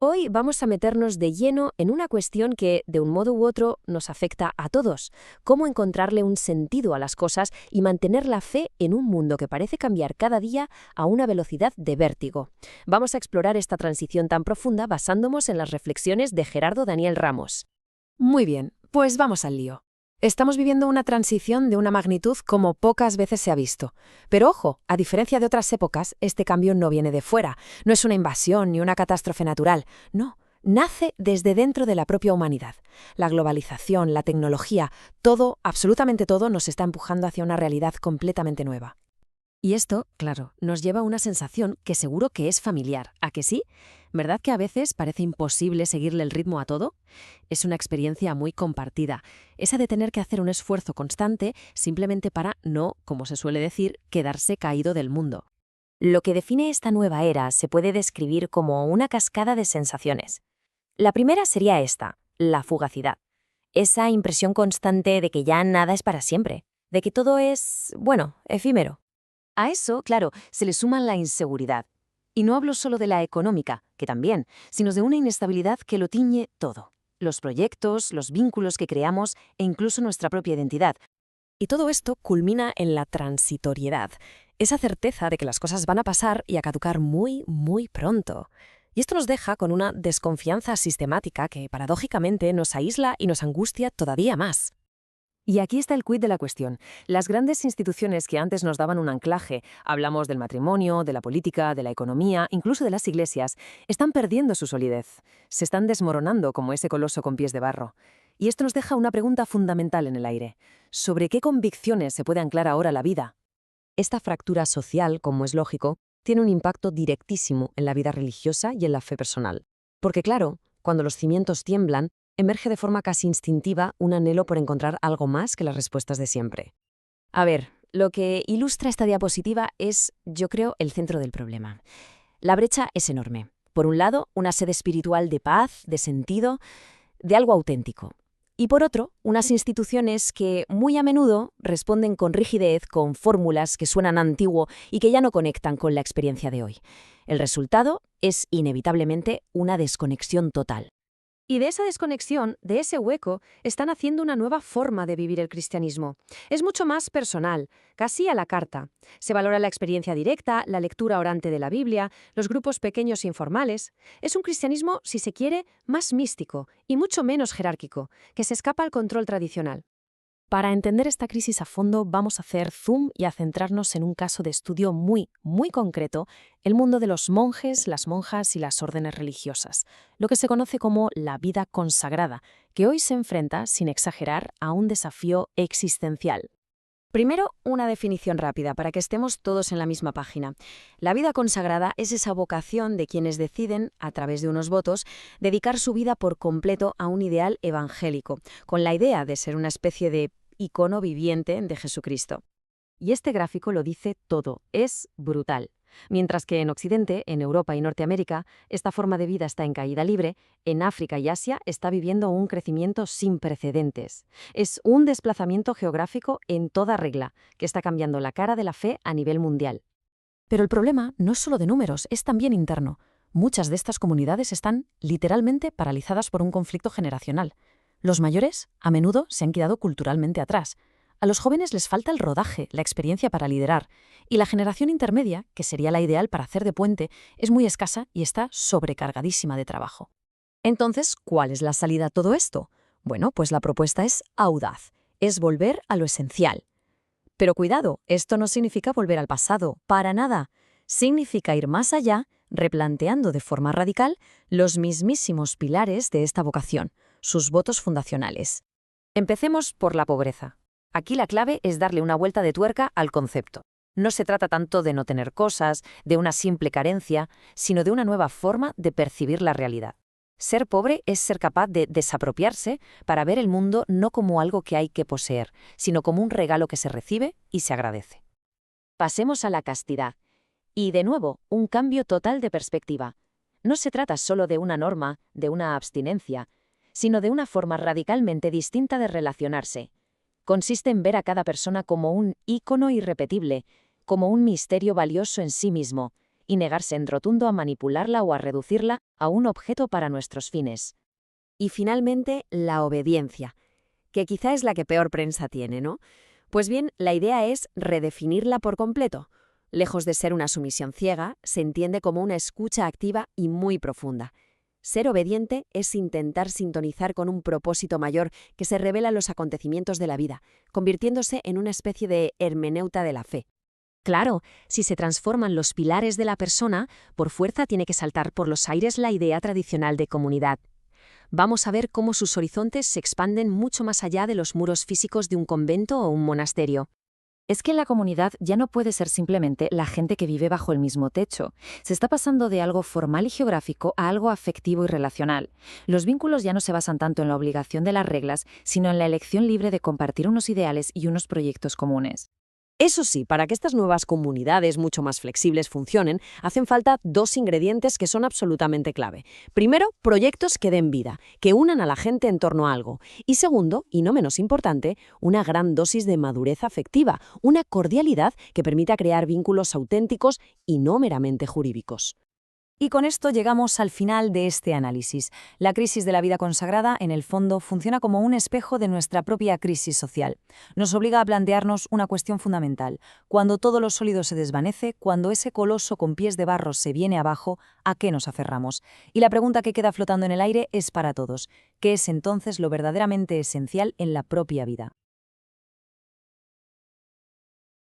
Hoy vamos a meternos de lleno en una cuestión que, de un modo u otro, nos afecta a todos: cómo encontrarle un sentido a las cosas y mantener la fe en un mundo que parece cambiar cada día a una velocidad de vértigo. Vamos a explorar esta transición tan profunda basándonos en las reflexiones de Gerardo Daniel Ramos. Muy bien, pues vamos al lío. Estamos viviendo una transición de una magnitud como pocas veces se ha visto. Pero ojo, a diferencia de otras épocas, este cambio no viene de fuera, no es una invasión ni una catástrofe natural, no, nace desde dentro de la propia humanidad. La globalización, la tecnología, todo, absolutamente todo, nos está empujando hacia una realidad completamente nueva. Y esto, claro, nos lleva a una sensación que seguro que es familiar, ¿a que sí? ¿Verdad que a veces parece imposible seguirle el ritmo a todo? Es una experiencia muy compartida, esa de tener que hacer un esfuerzo constante simplemente para no, como se suele decir, quedarse caído del mundo. Lo que define esta nueva era se puede describir como una cascada de sensaciones. La primera sería esta: la fugacidad. Esa impresión constante de que ya nada es para siempre, de que todo es, bueno, efímero. A eso, claro, se le suma la inseguridad. Y no hablo solo de la económica, que también, sino de una inestabilidad que lo tiñe todo: los proyectos, los vínculos que creamos e incluso nuestra propia identidad. Y todo esto culmina en la transitoriedad, esa certeza de que las cosas van a pasar y a caducar muy, muy pronto. Y esto nos deja con una desconfianza sistemática que, paradójicamente, nos aísla y nos angustia todavía más. Y aquí está el quid de la cuestión. Las grandes instituciones que antes nos daban un anclaje, hablamos del matrimonio, de la política, de la economía, incluso de las iglesias, están perdiendo su solidez. Se están desmoronando como ese coloso con pies de barro. Y esto nos deja una pregunta fundamental en el aire: ¿sobre qué convicciones se puede anclar ahora la vida? Esta fractura social, como es lógico, tiene un impacto directísimo en la vida religiosa y en la fe personal. Porque claro, cuando los cimientos tiemblan, emerge de forma casi instintiva un anhelo por encontrar algo más que las respuestas de siempre. A ver, lo que ilustra esta diapositiva es, yo creo, el centro del problema. La brecha es enorme. Por un lado, una sed espiritual de paz, de sentido, de algo auténtico. Y por otro, unas instituciones que muy a menudo responden con rigidez, con fórmulas que suenan antiguo y que ya no conectan con la experiencia de hoy. El resultado es inevitablemente una desconexión total. Y de esa desconexión, de ese hueco, están haciendo una nueva forma de vivir el cristianismo. Es mucho más personal, casi a la carta. Se valora la experiencia directa, la lectura orante de la Biblia, los grupos pequeños e informales. Es un cristianismo, si se quiere, más místico y mucho menos jerárquico, que se escapa al control tradicional. Para entender esta crisis a fondo, vamos a hacer zoom y a centrarnos en un caso de estudio muy, muy concreto: el mundo de los monjes, las monjas y las órdenes religiosas, lo que se conoce como la vida consagrada, que hoy se enfrenta, sin exagerar, a un desafío existencial. Primero, una definición rápida para que estemos todos en la misma página. La vida consagrada es esa vocación de quienes deciden, a través de unos votos, dedicar su vida por completo a un ideal evangélico, con la idea de ser una especie de icono viviente de Jesucristo. Y este gráfico lo dice todo, es brutal. Mientras que en Occidente, en Europa y Norteamérica, esta forma de vida está en caída libre, en África y Asia está viviendo un crecimiento sin precedentes. Es un desplazamiento geográfico en toda regla, que está cambiando la cara de la fe a nivel mundial. Pero el problema no es solo de números, es también interno. Muchas de estas comunidades están literalmente paralizadas por un conflicto generacional. Los mayores, a menudo, se han quedado culturalmente atrás. A los jóvenes les falta el rodaje, la experiencia para liderar. Y la generación intermedia, que sería la ideal para hacer de puente, es muy escasa y está sobrecargadísima de trabajo. Entonces, ¿cuál es la salida a todo esto? Bueno, pues la propuesta es audaz, es volver a lo esencial. Pero cuidado, esto no significa volver al pasado, para nada. Significa ir más allá, replanteando de forma radical los mismísimos pilares de esta vocación, sus votos fundacionales. Empecemos por la pobreza. Aquí la clave es darle una vuelta de tuerca al concepto. No se trata tanto de no tener cosas, de una simple carencia, sino de una nueva forma de percibir la realidad. Ser pobre es ser capaz de desapropiarse para ver el mundo no como algo que hay que poseer, sino como un regalo que se recibe y se agradece. Pasemos a la castidad. Y de nuevo, un cambio total de perspectiva. No se trata solo de una norma, de una abstinencia, sino de una forma radicalmente distinta de relacionarse. Consiste en ver a cada persona como un ícono irrepetible, como un misterio valioso en sí mismo, y negarse en rotundo a manipularla o a reducirla a un objeto para nuestros fines. Y finalmente, la obediencia, que quizá es la que peor prensa tiene, ¿no? Pues bien, la idea es redefinirla por completo. Lejos de ser una sumisión ciega, se entiende como una escucha activa y muy profunda. Ser obediente es intentar sintonizar con un propósito mayor que se revela en los acontecimientos de la vida, convirtiéndose en una especie de hermeneuta de la fe. Claro, si se transforman los pilares de la persona, por fuerza tiene que saltar por los aires la idea tradicional de comunidad. Vamos a ver cómo sus horizontes se expanden mucho más allá de los muros físicos de un convento o un monasterio. Es que la comunidad ya no puede ser simplemente la gente que vive bajo el mismo techo. Se está pasando de algo formal y geográfico a algo afectivo y relacional. Los vínculos ya no se basan tanto en la obligación de las reglas, sino en la elección libre de compartir unos ideales y unos proyectos comunes. Eso sí, para que estas nuevas comunidades mucho más flexibles funcionen, hacen falta dos ingredientes que son absolutamente clave. Primero, proyectos que den vida, que unan a la gente en torno a algo. Y segundo, y no menos importante, una gran dosis de madurez afectiva, una cordialidad que permita crear vínculos auténticos y no meramente jurídicos. Y con esto llegamos al final de este análisis. La crisis de la vida consagrada, en el fondo, funciona como un espejo de nuestra propia crisis social. Nos obliga a plantearnos una cuestión fundamental. Cuando todo lo sólido se desvanece, cuando ese coloso con pies de barro se viene abajo, ¿a qué nos aferramos? Y la pregunta que queda flotando en el aire es para todos. ¿Qué es entonces lo verdaderamente esencial en la propia vida?